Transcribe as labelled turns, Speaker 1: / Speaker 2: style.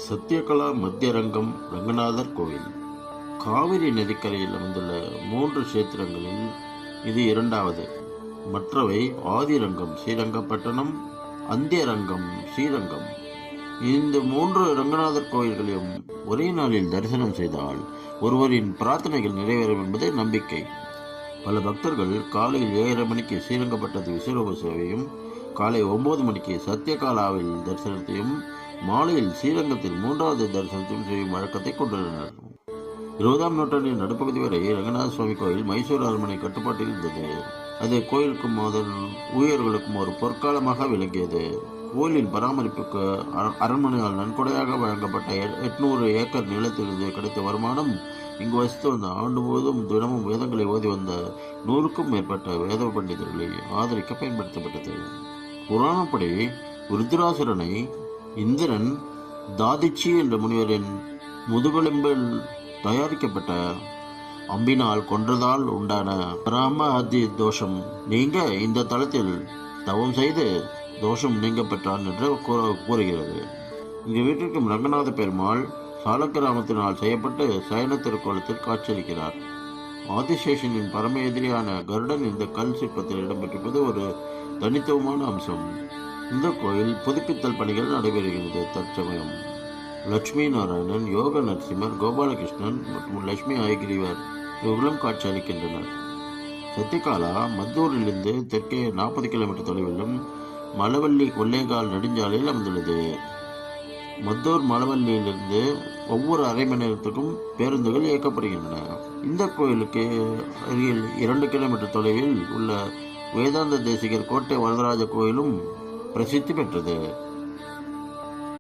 Speaker 1: சத்யகலா மத்தியரங்கம் ரங்கநாதர் கோவில் காவிரி நதிக்கரையில் அமைந்துள்ள 3 கஷேத்திரங்களில் இது இரண்டாவது. மற்றவை ஆதிரங்கம் ஸ்ரீரங்கப்பட்டணம், அந்தியரங்கம் ஸ்ரீரங்கம். இந்த 3 ரங்கநாதர் கோயில்களையும் ஒரே நாளில் தரிசனம் செய்தால் ஒருவரின் பிரார்த்தனைகள் நிறைவேறும் என்பதே நம்பிக்கை. பல பக்தர்கள் காலையில் 7:30 மணிக்கு ஸ்ரீரங்கப்பட்டது விஸ்வரூப சேவையும், காலை 9 மணிக்கு சத்யகாலாவில் தரிசனத்தையும், மாலையில் ஸ்ரீரங்கத்தில் 3வது தரிசனத்தையும் செய்யும் வழக்கத்தை கொண்டுள்ளனர். 20ஆம் நூற்றாண்டின் நடுப்பகுதி வரை ரங்கநாத சுவாமி கோயில் மைசூர் அரண்மனை கட்டுப்பாட்டில் இருந்தது. அது கோயிலுக்கும் அதன் ஊழியர்களுக்கும் ஒரு பொற்காலமாக விளங்கியது. கோயிலின் பராமரிப்புக்கு அரண்மனையால் நன்கொடையாக வழங்கப்பட்ட 800 ஏக்கர் நிலத்திலிருந்து கிடைத்த வருமானம் இங்கு வசித்து வந்த ஆண்டு முழுவதும் தினமும் வேதங்களை ஓதி வந்த 100க்கும் மேற்பட்ட வேத பண்டிதர்களை ஆதரிக்க பயன்படுத்தப்பட்டது. புராணப்படி ருத்ராசுரனை இந்திரன் தாதிச்சி என்ற முனிவரின் முதுகெலும்பில் தயாரிக்கப்பட்ட அம்பினால் கொன்றதால் உண்டான பராமதி தோஷம் நீங்க இந்த தளத்தில் தவம் செய்து தோஷம் நீங்க பெற்றான் என்று கூறுகிறது. இங்கு வீட்டிற்கும் ரங்கநாத பெருமாள் சாலக்கிராமத்தினால் செய்யப்பட்டு சயன திருக்கோலத்தில் காட்சியளிக்கிறார். ஆதிசேஷனின் பரம எதிரியான கருடன் இந்த கல் சிற்பத்தில் இடம்பெற்றிருப்பது ஒரு தனித்துவமான அம்சம். இந்த கோயில் புதுப்பித்தல் பணிகள் நடைபெறுகிறது. தற்சமயம் லட்சுமி நாராயணன், யோக நரசிம்மர், கோபாலகிருஷ்ணன் மற்றும் லட்சுமி ஐகிரிவர் இவர்களும் காட்சி அளிக்கின்றனர். சத்யகாலா மத்தூரிலிருந்து தெற்கே 40 கிலோமீட்டர் தொலைவிலும் மலவள்ளி கொள்ளைகால் நெடுஞ்சாலையில் அமைந்துள்ளது. மத்தூர் மலவள்ளியிலிருந்து ஒவ்வொரு அரை மணி நேரத்துக்கும் பேருந்துகள் இயக்கப்படுகின்றன. இந்த கோயிலுக்கு அருகில் 2 கிலோமீட்டர் தொலைவில் உள்ள வேதாந்த தேசிகர் கோட்டை வரதராஜ கோயிலும் பிரசித்தி பெற்றது.